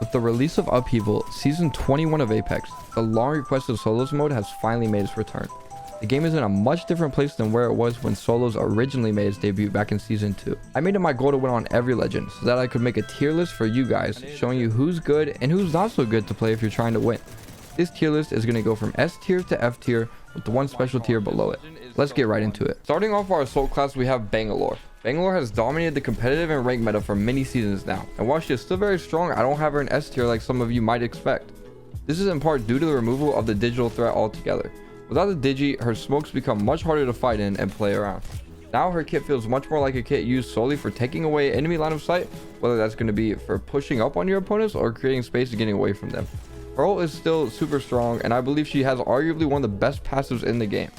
With the release of Upheaval, Season 21 of Apex, the long-requested Solos mode has finally made its return. The game is in a much different place than where it was when Solos originally made its debut back in Season 2. I made it my goal to win on every legend so that I could make a tier list for you guys, showing you who's good and who's not so good to play if you're trying to win. This tier list is going to go from S tier to F tier with the one special tier below it. Let's get right into it. Starting off our Assault class, we have Bangalore. Bangalore has dominated the competitive and ranked meta for many seasons now, and while she is still very strong, I don't have her in S tier like some of you might expect. This is in part due to the removal of the digital threat altogether. Without the digi, her smokes become much harder to fight in and play around. Now her kit feels much more like a kit used solely for taking away enemy line of sight, whether that's going to be for pushing up on your opponents or creating space and getting away from them. Her ult is still super strong, and I believe she has arguably one of the best passives in the game.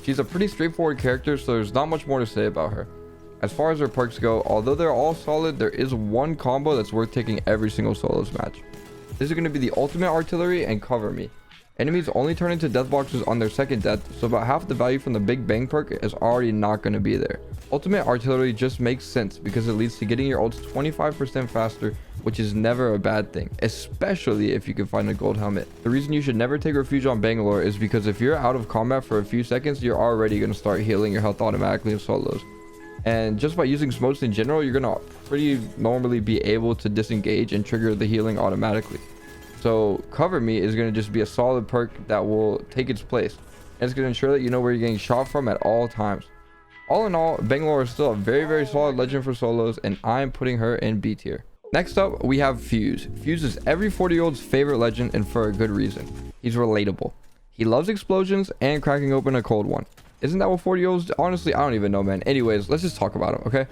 She's a pretty straightforward character, so there's not much more to say about her. As far as her perks go, although they're all solid, there is one combo that's worth taking every single solos match. This is going to be the ultimate artillery and cover me. Enemies only turn into death boxes on their second death, so about half the value from the big bang perk is already not going to be there. Ultimate artillery just makes sense because it leads to getting your ults 25% faster, which is never a bad thing, especially if you can find a gold helmet. The reason you should never take refuge on Bangalore is because if you're out of combat for a few seconds, you're already going to start healing your health automatically in solos. And just by using smokes in general, you're going to pretty normally be able to disengage and trigger the healing automatically. So cover me is going to just be a solid perk that will take its place, and it's going to ensure that you know where you're getting shot from at all times. All in all, Bangalore is still a very solid legend for solos, and I'm putting her in B tier. Next up, we have Fuse. Fuse is every 40-year-old's favorite legend, and for a good reason. He's relatable. He loves explosions and cracking open a cold one. Isn't that what 40-year-olds do? Honestly, I don't even know, man. Anyways, let's just talk about him, okay?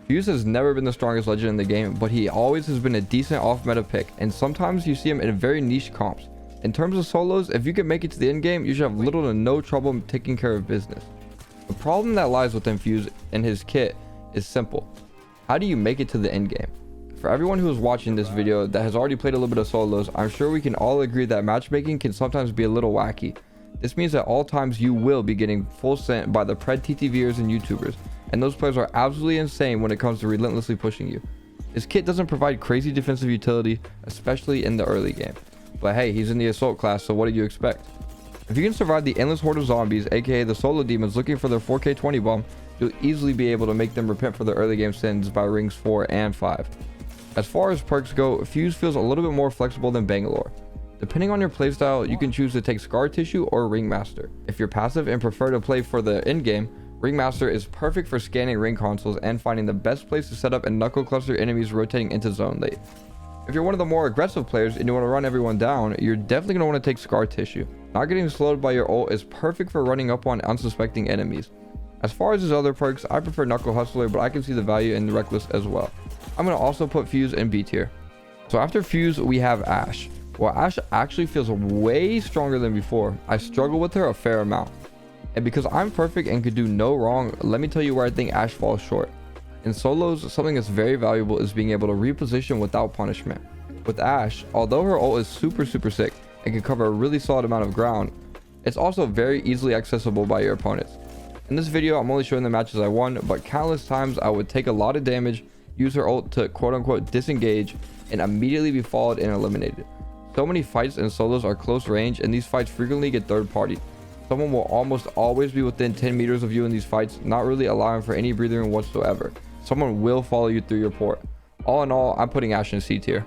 Fuse has never been the strongest legend in the game, but he always has been a decent off-meta pick, and sometimes you see him in very niche comps. In terms of solos, if you can make it to the end game, you should have little to no trouble taking care of business. The problem that lies within Fuse and his kit is simple. How do you make it to the end game? For everyone who is watching this video that has already played a little bit of solos, I'm sure we can all agree that matchmaking can sometimes be a little wacky. This means at all times you will be getting full sent by the pred TTVers and YouTubers, and those players are absolutely insane when it comes to relentlessly pushing you. His kit doesn't provide crazy defensive utility, especially in the early game. But hey, he's in the assault class, so what do you expect? If you can survive the endless horde of zombies, aka the solo demons looking for their 4K20 bomb, you'll easily be able to make them repent for their early game sins by rings 4 and 5. As far as perks go, Fuse feels a little bit more flexible than Bangalore. Depending on your playstyle, you can choose to take Scar Tissue or Ringmaster. If you're passive and prefer to play for the end game, Ringmaster is perfect for scanning ring consoles and finding the best place to set up and knuckle cluster enemies rotating into zone late. If you're one of the more aggressive players and you want to run everyone down, you're definitely going to want to take Scar Tissue. Not getting slowed by your ult is perfect for running up on unsuspecting enemies. As far as his other perks, I prefer Knuckle Hustler, but I can see the value in Reckless as well. I'm going to also put Fuse in B tier. So after Fuse, we have Ashe. While Ashe actually feels way stronger than before, I struggle with her a fair amount. And because I'm perfect and could do no wrong, let me tell you where I think Ashe falls short. In solos, something that's very valuable is being able to reposition without punishment. With Ashe, although her ult is super sick and can cover a really solid amount of ground, it's also very easily accessible by your opponents. In this video, I'm only showing the matches I won, but countless times I would take a lot of damage, use her ult to quote-unquote disengage, and immediately be followed and eliminated. So many fights and solos are close range, and these fights frequently get third party. Someone will almost always be within 10 meters of you in these fights, not really allowing for any breathing room whatsoever. Someone will follow you through your port. All in all, I'm putting Ashe in C tier.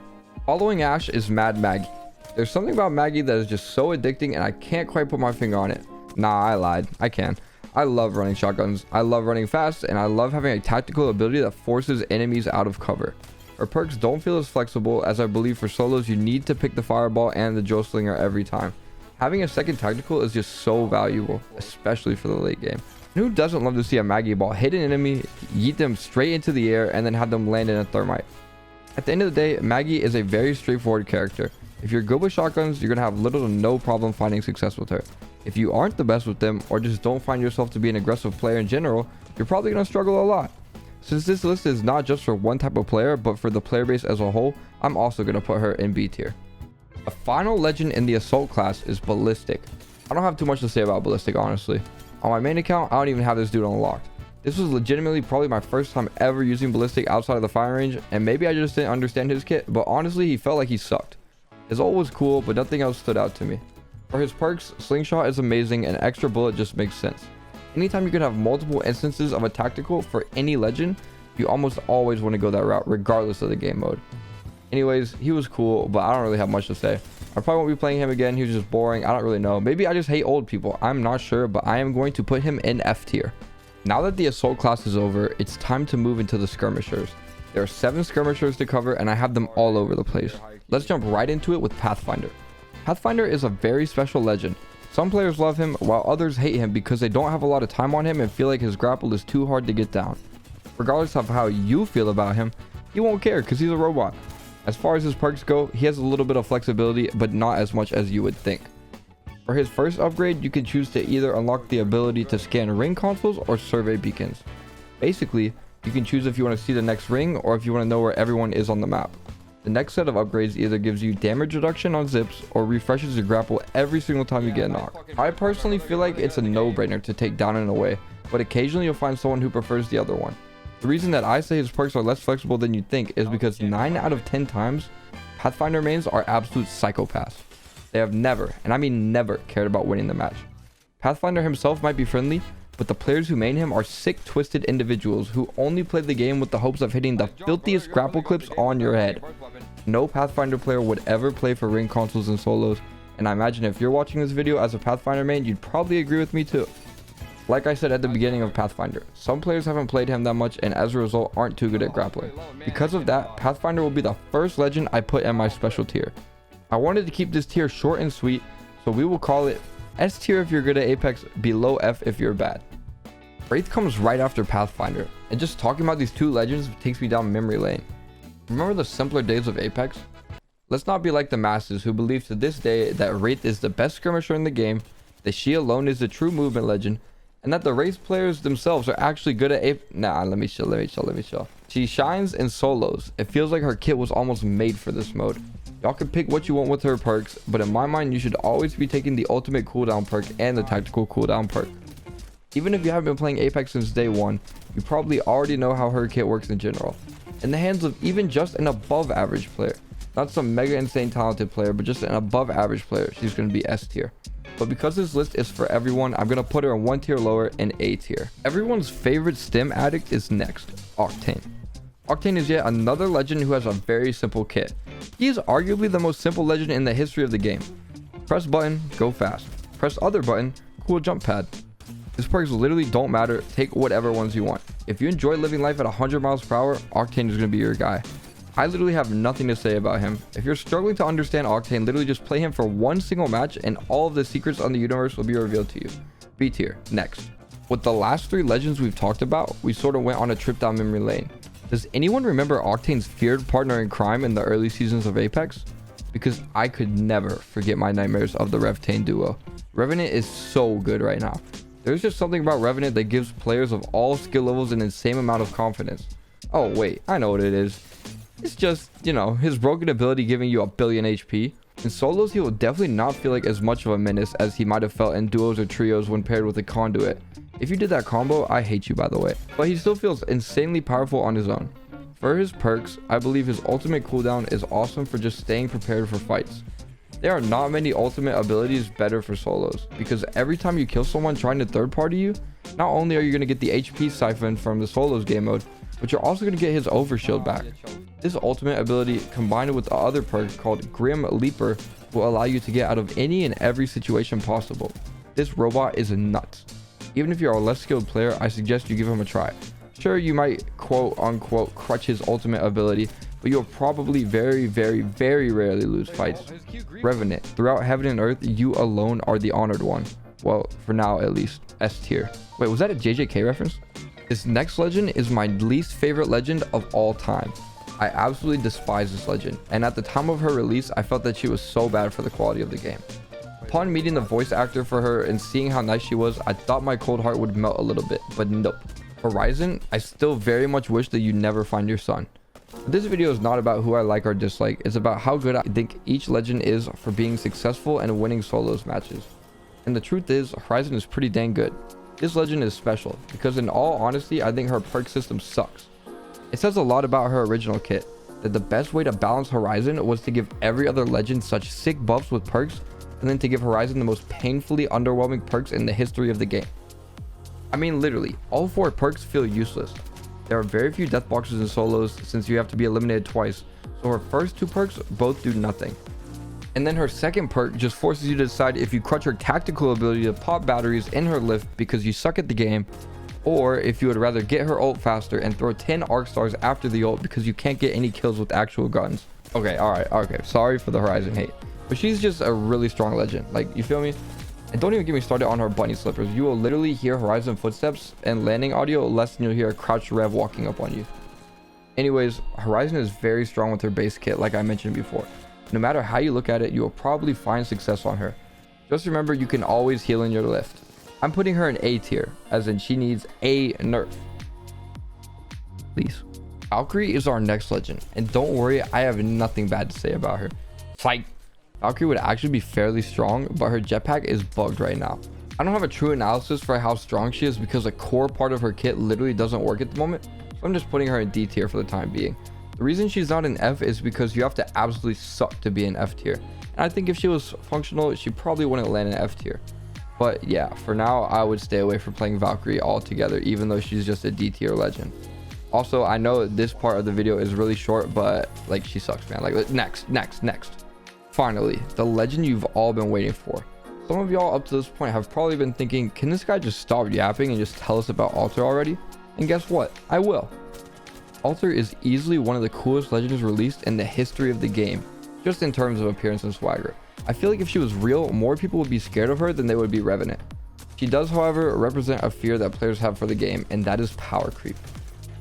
Following Ashe is Mad Maggie. There's something about Maggie that is just so addicting, and I can't quite put my finger on it. Nah, I lied. I can. I love running shotguns, I love running fast, and I love having a tactical ability that forces enemies out of cover. Her perks don't feel as flexible, as I believe for solos you need to pick the fireball and the Joe Slinger every time. Having a second tactical is just so valuable, especially for the late game. And who doesn't love to see a Maggie ball hit an enemy, yeet them straight into the air, and then have them land in a thermite? At the end of the day, Maggie is a very straightforward character. If you're good with shotguns, you're going to have little to no problem finding success with her. If you aren't the best with them, or just don't find yourself to be an aggressive player in general, you're probably going to struggle a lot. Since this list is not just for one type of player, but for the player base as a whole, I'm also going to put her in B tier. A final legend in the assault class is Ballistic. I don't have too much to say about Ballistic, honestly. On my main account, I don't even have this dude unlocked. This was legitimately probably my first time ever using Ballistic outside of the firing range, and maybe I just didn't understand his kit, but honestly he felt like he sucked. His ult was cool, but nothing else stood out to me. For his perks, Slingshot is amazing and Extra Bullet just makes sense. Anytime you can have multiple instances of a tactical for any legend, you almost always want to go that route regardless of the game mode. Anyways, he was cool, but I don't really have much to say. I probably won't be playing him again. He was just boring. I don't really know. Maybe I just hate old people. I'm not sure, but I am going to put him in F tier. Now that the assault class is over, it's time to move into the skirmishers. There are 7 skirmishers to cover and I have them all over the place. Let's jump right into it with Pathfinder. Pathfinder is a very special legend. Some players love him while others hate him because they don't have a lot of time on him and feel like his grapple is too hard to get down. Regardless of how you feel about him, he won't care because he's a robot. As far as his perks go, he has a little bit of flexibility, but not as much as you would think. For his first upgrade, you can choose to either unlock the ability to scan ring consoles or survey beacons. Basically, you can choose if you want to see the next ring or if you want to know where everyone is on the map. The next set of upgrades either gives you damage reduction on zips or refreshes your grapple every single time you get knocked. I personally feel like it's a no-brainer to take down and away, but occasionally you'll find someone who prefers the other one. The reason that I say his perks are less flexible than you'd think is because 9 out of 10 times, Pathfinder mains are absolute psychopaths. They have never, and I mean never, cared about winning the match. Pathfinder himself might be friendly, but the players who main him are sick, twisted individuals who only play the game with the hopes of hitting the filthiest grapple clips on your head. No Pathfinder player would ever play for ring consoles and solos, and I imagine if you're watching this video as a Pathfinder main, you'd probably agree with me too. Like I said at the beginning of Pathfinder, some players haven't played him that much and as a result aren't too good at grappling. Because of that, Pathfinder will be the first legend I put in my special tier. I wanted to keep this tier short and sweet, so we will call it S tier if you're good at Apex, below F if you're bad. Wraith comes right after Pathfinder, and just talking about these two legends takes me down memory lane. Remember the simpler days of Apex? Let's not be like the masses who believe to this day that Wraith is the best skirmisher in the game, that she alone is the true movement legend, and that the Wraith players themselves are actually good at let me chill. She shines in solos. It feels like her kit was almost made for this mode. Y'all can pick what you want with her perks, but in my mind you should always be taking the ultimate cooldown perk and the tactical cooldown perk. Even if you haven't been playing Apex since day one, you probably already know how her kit works in general. In the hands of even just an above average player, not some mega insane talented player, but just an above average player, she's going to be S tier. But because this list is for everyone, I'm going to put her in 1 tier lower in A tier. Everyone's favorite stim addict is next, Octane. Octane is yet another legend who has a very simple kit. He is arguably the most simple legend in the history of the game. Press button, go fast. Press other button, cool jump pad. His perks literally don't matter, take whatever ones you want. If you enjoy living life at 100 miles per hour, Octane is going to be your guy. I literally have nothing to say about him. If you're struggling to understand Octane, literally just play him for one single match and all of the secrets on the universe will be revealed to you. B tier, next. With the last 3 legends we've talked about, we sort of went on a trip down memory lane. Does anyone remember Octane's feared partner in crime in the early seasons of Apex? Because I could never forget my nightmares of the Rev-Tane duo. Revenant is so good right now. There's just something about Revenant that gives players of all skill levels an insane amount of confidence. Oh wait, I know what it is. It's just, you know, his broken ability giving you a billion HP. In solos, he will definitely not feel like as much of a menace as he might have felt in duos or trios when paired with a conduit. If you did that combo, I hate you by the way. But he still feels insanely powerful on his own. For his perks, I believe his ultimate cooldown is awesome for just staying prepared for fights. There are not many ultimate abilities better for solos, because every time you kill someone trying to third party you, not only are you going to get the HP siphon from the solos game mode, but you're also going to get his overshield back. This ultimate ability combined with the other perk called Grim Leaper will allow you to get out of any and every situation possible. This robot is nuts. Even if you're a less skilled player, I suggest you give him a try. Sure, you might quote unquote crutch his ultimate ability, but you'll probably very rarely lose fights. Revenant, throughout heaven and earth, you alone are the honored one. Well, for now at least. S tier. Wait, was that a JJK reference? This next legend is my least favorite legend of all time. I absolutely despise this legend, and at the time of her release, I felt that she was so bad for the quality of the game. Upon meeting the voice actor for her and seeing how nice she was, I thought my cold heart would melt a little bit, but nope. Horizon, I still very much wish that you never find your son. This video is not about who I like or dislike, it's about how good I think each legend is for being successful and winning solos matches. And the truth is, Horizon is pretty dang good. This legend is special because in all honesty, I think her perk system sucks. It says a lot about her original kit, that the best way to balance Horizon was to give every other legend such sick buffs with perks, and then to give Horizon the most painfully underwhelming perks in the history of the game. I mean, literally, all 4 perks feel useless. There are very few death boxes in solos since you have to be eliminated twice, so her first 2 perks both do nothing. And then her second perk just forces you to decide if you crutch her tactical ability to pop batteries in her lift because you suck at the game, or if you would rather get her ult faster and throw 10 arc stars after the ult because you can't get any kills with actual guns. Okay, alright, okay, sorry for the Horizon hate, but she's just a really strong legend, like, you feel me? And don't even get me started on her bunny slippers. You will literally hear Horizon footsteps and landing audio less than you'll hear a crouched Rev walking up on you. Anyways, Horizon is very strong with her base kit, like I mentioned before. No matter how you look at it, you will probably find success on her. Just remember, you can always heal in your lift. I'm putting her in A tier, as in she needs a nerf. Please. Valkyrie is our next legend, and don't worry, I have nothing bad to say about her. Psych. Valkyrie would actually be fairly strong, but her jetpack is bugged right now. I don't have a true analysis for how strong she is because a core part of her kit literally doesn't work at the moment, so I'm just putting her in D tier for the time being. The reason she's not in F is because you have to absolutely suck to be in F tier. And I think if she was functional, she probably wouldn't land in F tier. But yeah, for now, I would stay away from playing Valkyrie altogether, even though she's just a D tier legend. Also, I know this part of the video is really short, but like, she sucks, man. Like, next. Finally, the legend you've all been waiting for. Some of y'all up to this point have probably been thinking, can this guy just stop yapping and just tell us about Alter already? And guess what? I will. Alter is easily one of the coolest legends released in the history of the game, just in terms of appearance and swagger. I feel like if she was real, more people would be scared of her than they would be Revenant. She does, however, represent a fear that players have for the game, and that is power creep.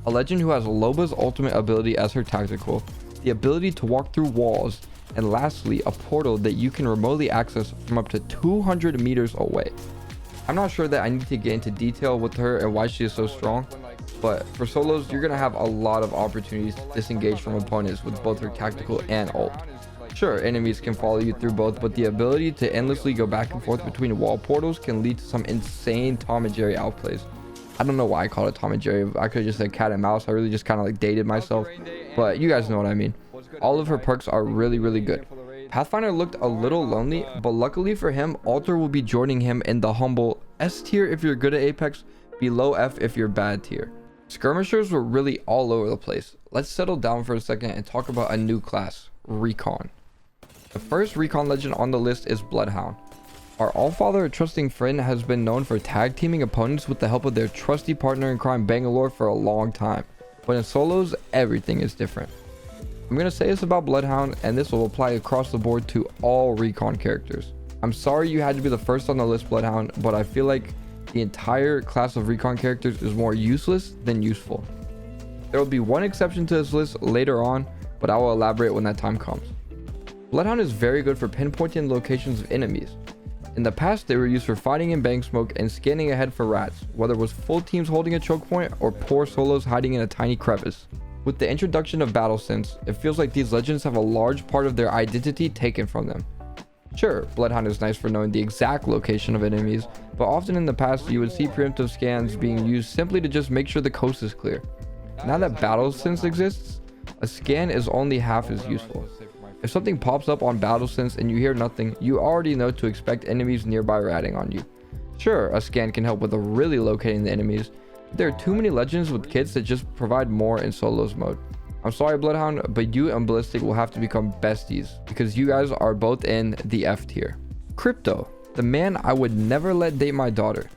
A legend who has Loba's ultimate ability as her tactical, the ability to walk through walls, and lastly, a portal that you can remotely access from up to 200 meters away. I'm not sure that I need to get into detail with her and why she is so strong, but for solos, you're going to have a lot of opportunities to disengage from opponents with both her tactical and ult. Sure, enemies can follow you through both, but the ability to endlessly go back and forth between wall portals can lead to some insane Tom and Jerry outplays. I don't know why I call it Tom and Jerry. I could have just said cat and mouse. I really just kind of like dated myself, but you guys know what I mean. All of her perks are really good. Pathfinder looked a little lonely, but luckily for him, Alter will be joining him in the humble S tier if you're good at Apex, below F if you're bad tier. Skirmishers were really all over the place. Let's settle down for a second and talk about a new class, Recon. The first Recon legend on the list is Bloodhound. Our Allfather trusting friend has been known for tag teaming opponents with the help of their trusty partner in crime Bangalore for a long time, but in solos, everything is different. I'm going to say this about Bloodhound, and this will apply across the board to all Recon characters. I'm sorry you had to be the first on the list, Bloodhound, but I feel like the entire class of Recon characters is more useless than useful. There will be one exception to this list later on, but I will elaborate when that time comes. Bloodhound is very good for pinpointing locations of enemies. In the past, they were used for fighting in bank smoke and scanning ahead for rats, whether it was full teams holding a choke point or poor solos hiding in a tiny crevice. With the introduction of battle sense, it feels like these legends have a large part of their identity taken from them. Sure, Bloodhound is nice for knowing the exact location of enemies, but often in the past you would see preemptive scans being used simply to just make sure the coast is clear. Now that battle sense exists, a scan is only half as useful. If something pops up on battle sense and you hear nothing, you already know to expect enemies nearby ratting on you. Sure, a scan can help with really locating the enemies, but there are too many legends with kits that just provide more in solos mode. I'm sorry Bloodhound, but you and Ballistic will have to become besties because you guys are both in the F tier. Crypto, the man I would never let date my daughter.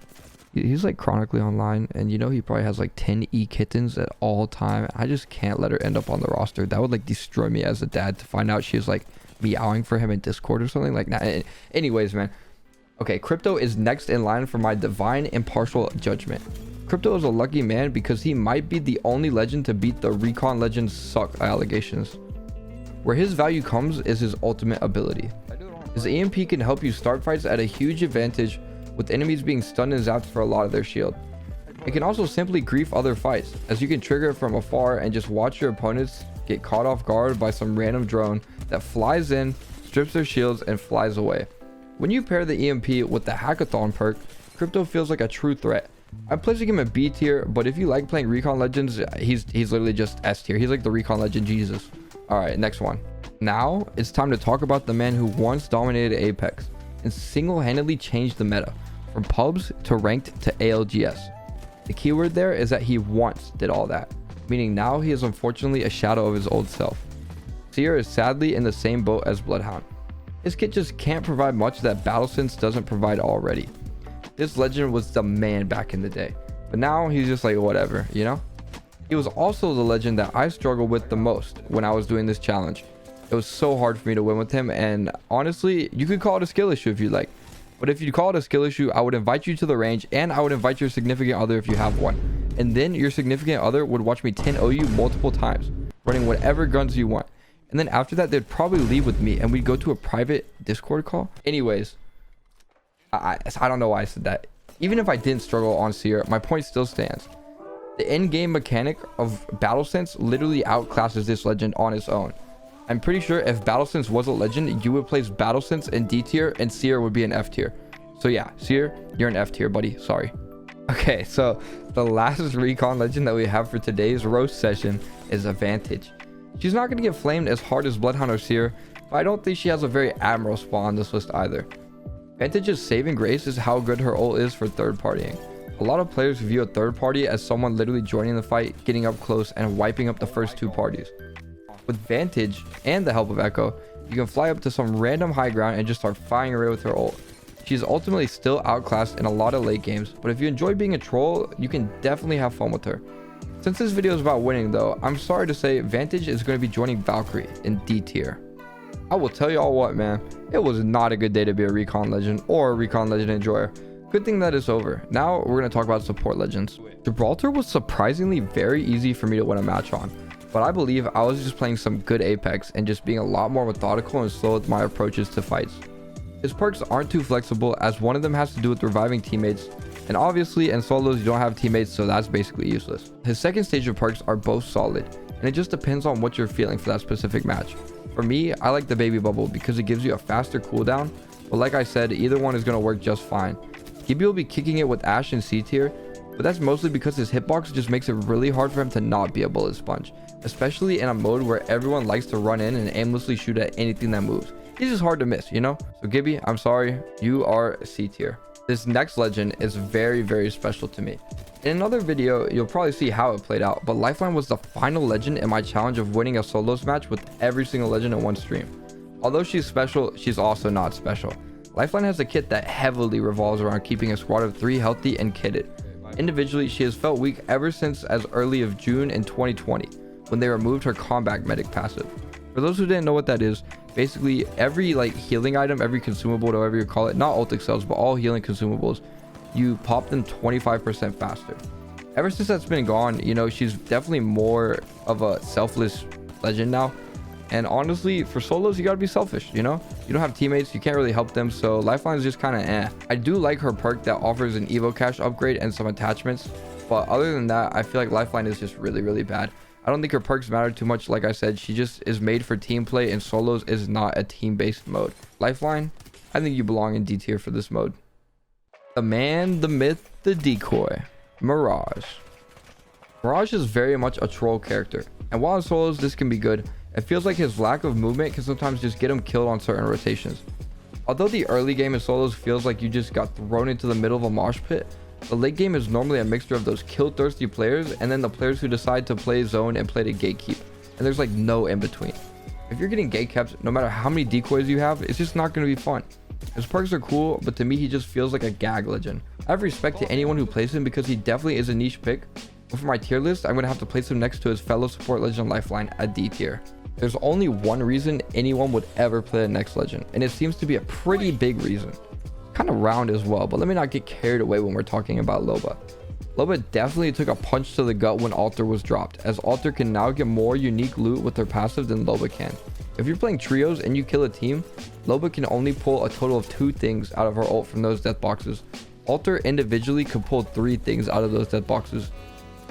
He's like chronically online, and you know he probably has like 10 kittens at all time. I just can't let her end up on the roster. That would like destroy me as a dad to find out she's like meowing for him in Discord or something like that. Anyways, man. Okay, Crypto is next in line for my divine impartial judgment. Crypto is a lucky man because he might be the only legend to beat the Recon Legends suck allegations. Where his value comes is his ultimate ability. His EMP can help you start fights at a huge advantage, with enemies being stunned and zapped for a lot of their shield. It can also simply grief other fights, as you can trigger it from afar and just watch your opponents get caught off guard by some random drone that flies in, strips their shields, and flies away. When you pair the EMP with the Hackathon perk, Crypto feels like a true threat. I'm placing him in B tier, but if you like playing Recon Legends, he's literally just S tier. He's like the Recon Legend Jesus. All right, next one. Now it's time to talk about the man who once dominated Apex and single-handedly changed the meta from pubs to ranked to ALGS. The keyword there is that he once did all that, meaning now he is unfortunately a shadow of his old self. Seer is sadly in the same boat as Bloodhound. His kit just can't provide much that BattleSense doesn't provide already. This legend was the man back in the day, but now he's just like whatever, you know? He was also the legend that I struggled with the most when I was doing this challenge. It was so hard for me to win with him, and honestly, you could call it a skill issue if you like. But if you call it a skill issue, I would invite you to the range, and I would invite your significant other if you have one. And then your significant other would watch me 10-0 you multiple times, running whatever guns you want. And then after that, they'd probably leave with me, and we'd go to a private Discord call. Anyways, I don't know why I said that. Even if I didn't struggle on Seer, my point still stands. The in-game mechanic of BattleSense literally outclasses this legend on its own. I'm pretty sure if BattleSense was a legend, you would place BattleSense in D tier and Seer would be an F tier. So yeah, Seer, you're an F tier, buddy. Sorry. Okay, so the last Recon legend that we have for today's roast session is a Vantage. She's not going to get flamed as hard as Bloodhound or Seer, but I don't think she has a very admirable spot on this list either. Vantage's saving grace is how good her ult is for third partying. A lot of players view a third party as someone literally joining the fight, getting up close, and wiping up the first two parties. With Vantage and the help of Echo, you can fly up to some random high ground and just start firing away with her ult. She's ultimately still outclassed in a lot of late games, but if you enjoy being a troll, you can definitely have fun with her. Since this video is about winning though, I'm sorry to say Vantage is going to be joining Valkyrie in D tier. I will tell y'all what, man, it was not a good day to be a Recon Legend or a Recon Legend enjoyer. Good thing that it's over. Now we're going to talk about support legends. Gibraltar was surprisingly very easy for me to win a match on. But I believe I was just playing some good Apex and just being a lot more methodical and slow with my approaches to fights. His perks aren't too flexible, as one of them has to do with reviving teammates, and obviously in solos you don't have teammates, so that's basically useless. His second stage of perks are both solid, and it just depends on what you're feeling for that specific match. For me, I like the baby bubble because it gives you a faster cooldown, but like I said, either one is going to work just fine. Gibby will be kicking it with Ashe in C tier, but that's mostly because his hitbox just makes it really hard for him to not be a bullet sponge, especially in a mode where everyone likes to run in and aimlessly shoot at anything that moves. He's just hard to miss, you know? So Gibby, I'm sorry, you are C tier. This next legend is very, very special to me. In another video, you'll probably see how it played out, but Lifeline was the final legend in my challenge of winning a solos match with every single legend in one stream. Although she's special, she's also not special. Lifeline has a kit that heavily revolves around keeping a squad of 3 healthy and kitted. Individually, she has felt weak ever since as early of June in 2020, when they removed her combat medic passive. For those who didn't know what that is, basically every healing item, every consumable, whatever you call it, not ult excels, but all healing consumables, you pop them 25% faster. Ever since that's been gone, you know, she's definitely more of a selfless legend now. And honestly, for solos, you gotta be selfish, you know? You don't have teammates, you can't really help them, so Lifeline is just kind of eh. I do like her perk that offers an Evo Cache upgrade and some attachments, but other than that, I feel like Lifeline is just really, really bad. I don't think her perks matter too much. Like I said, she just is made for team play, and solos is not a team-based mode. Lifeline, I think you belong in D tier for this mode. The man, the myth, the decoy, Mirage. Mirage is very much a troll character, and while in solos this can be good, it feels like his lack of movement can sometimes just get him killed on certain rotations. Although the early game in solos feels like you just got thrown into the middle of a mosh pit, the late game is normally a mixture of those kill thirsty players and then the players who decide to play zone and play to gatekeep, and there's like no in between. If you're getting gatekept, no matter how many decoys you have, it's just not going to be fun. His perks are cool, but to me he just feels like a gag legend. I have respect to anyone who plays him because he definitely is a niche pick, but for my tier list I'm going to have to place him next to his fellow support legend Lifeline at D tier. There's only one reason anyone would ever play the next legend, and it seems to be a pretty big reason. Kind of round as well, but let me not get carried away when we're talking about Loba. Loba definitely took a punch to the gut when Alter was dropped, as Alter can now get more unique loot with her passive than Loba can. If you're playing trios and you kill a team, Loba can only pull a total of 2 things out of her ult from those death boxes. Alter individually could pull 3 things out of those death boxes.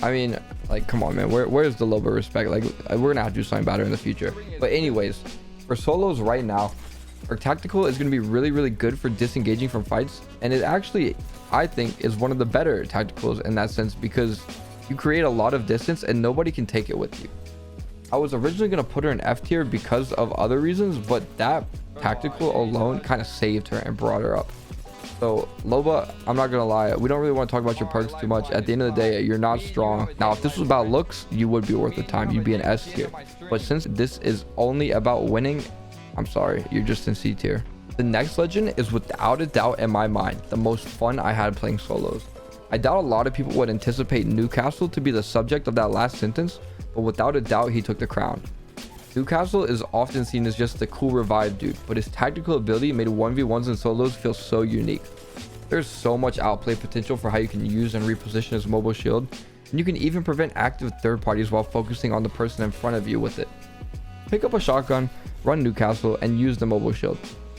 I mean, like, come on, man. Where's the Loba respect? Like, we're gonna have to do something better in the future. But anyways, for solos right now, Her tactical is going to be really, really good for disengaging from fights, and it actually, I think, is one of the better tacticals in that sense because you create a lot of distance and nobody can take it with you. I was originally going to put her in F tier because of other reasons, but that tactical alone kind of saved her and brought her up. So Loba, I'm not gonna lie, we don't really want to talk about your perks too much. At the end of the day, you're not strong. Now if this was about looks, you would be worth the time, you'd be an S tier, but since this is only about winning, I'm sorry, you're just in C tier. The next legend is without a doubt in my mind the most fun I had playing solos. I doubt a lot of people would anticipate Newcastle to be the subject of that last sentence, but without a doubt he took the crown. Newcastle is often seen as just the cool revive dude, but his tactical ability made 1v1s and solos feel so unique. There's so much outplay potential for how you can use and reposition his mobile shield, and you can even prevent active third parties while focusing on the person in front of you with it. Pick up a shotgun, run Newcastle, and use the mobile shield.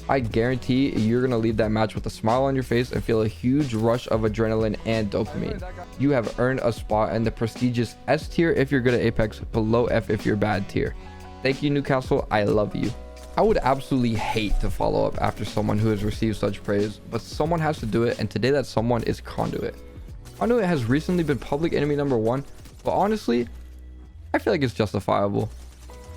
I guarantee you're going to leave that match with a smile on your face and feel a huge rush of adrenaline and dopamine. You have earned a spot in the prestigious S tier if you're good at Apex, below F if you're bad tier. Thank you, Newcastle. I love you. I would absolutely hate to follow up after someone who has received such praise, but someone has to do it, and today that someone is Conduit. Conduit has recently been public enemy #1, but honestly, I feel like it's justifiable.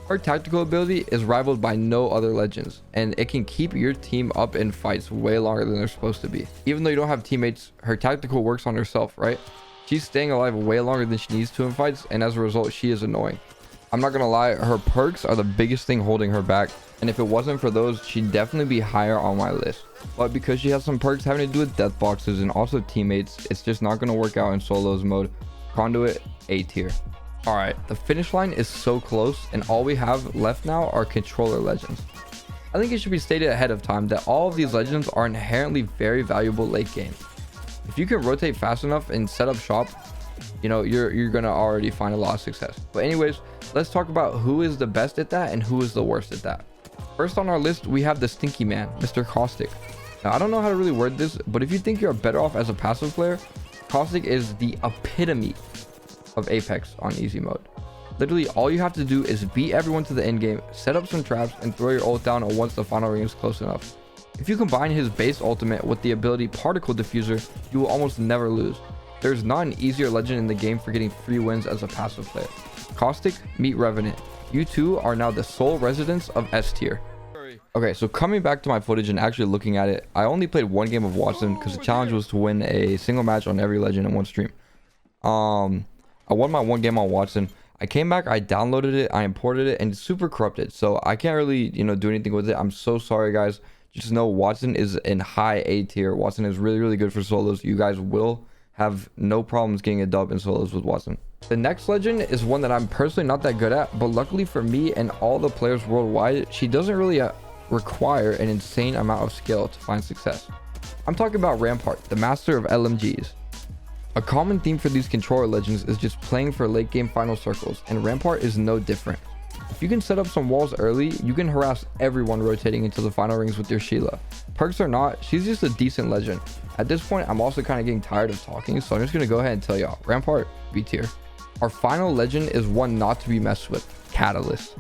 Her tactical ability is rivaled by no other legends, and it can keep your team up in fights way longer than they're supposed to be. Even though you don't have teammates, her tactical works on herself, right? She's staying alive way longer than she needs to in fights, and as a result, she is annoying. I'm not gonna lie, her perks are the biggest thing holding her back, and if it wasn't for those, she'd definitely be higher on my list. But because she has some perks having to do with death boxes and also teammates, it's just not gonna work out in solos mode. Conduit, A tier. Alright, the finish line is so close, and all we have left now are controller legends. I think it should be stated ahead of time that all of these legends are inherently very valuable late game. If you can rotate fast enough and set up shop, you know, you're gonna already find a lot of success. But anyways, let's talk about who is the best at that and who is the worst at that. First on our list, we have the stinky man, Mr. Caustic. Now, I don't know how to really word this, but if you think you're better off as a passive player, Caustic is the epitome of Apex on easy mode. Literally, all you have to do is beat everyone to the end game, set up some traps, and throw your ult down once the final ring is close enough. If you combine his base ultimate with the ability Particle Diffuser, you will almost never lose. There's not an easier legend in the game for getting free wins as a passive player. Caustic, meet Revenant. You two are now the sole residents of S tier. Okay, so coming back to my footage and actually looking at it, I only played one game of Wattson because the challenge was to win a single match on every legend in one stream. I won my one game on Wattson. I came back, I downloaded it, I imported it, and it's super corrupted. So I can't really, do anything with it. I'm so sorry, guys. Just know Wattson is in high A tier. Wattson is really, really good for solos. You guys will have no problems getting a dub in solos with Wattson. The next legend is one that I'm personally not that good at, but luckily for me and all the players worldwide, she doesn't really require an insane amount of skill to find success. I'm talking about Rampart, the master of LMGs. A common theme for these controller legends is just playing for late game final circles, and Rampart is no different. If you can set up some walls early, you can harass everyone rotating into the final rings with your Sheila. Perks or not, she's just a decent legend. At this point, I'm also kind of getting tired of talking, so I'm just going to go ahead and tell y'all, Rampart, B tier. Our final legend is one not to be messed with, Catalyst.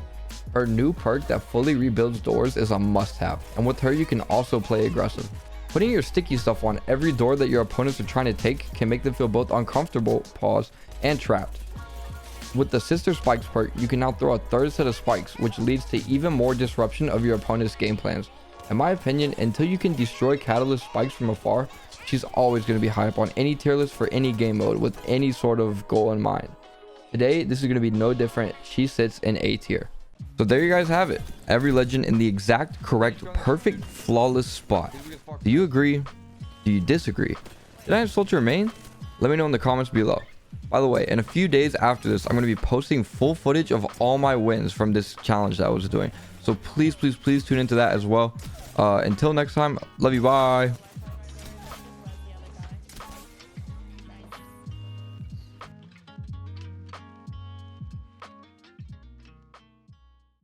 Her new perk that fully rebuilds doors is a must-have, and with her you can also play aggressive. Putting your sticky stuff on every door that your opponents are trying to take can make them feel both uncomfortable, pause, and trapped. With the Sister Spikes perk, you can now throw a third set of spikes, which leads to even more disruption of your opponent's game plans. In my opinion, until you can destroy Catalyst spikes from afar, she's always going to be high up on any tier list for any game mode with any sort of goal in mind. Today, this is going to be no different. She sits in A tier. So there you guys have it. Every legend in the exact, correct, perfect, flawless spot. Do you agree? Do you disagree? Did I insult your main? Let me know in the comments below. By the way, in a few days after this, I'm going to be posting full footage of all my wins from this challenge that I was doing. So please, please, please tune into that as well. Until next time, love you, bye.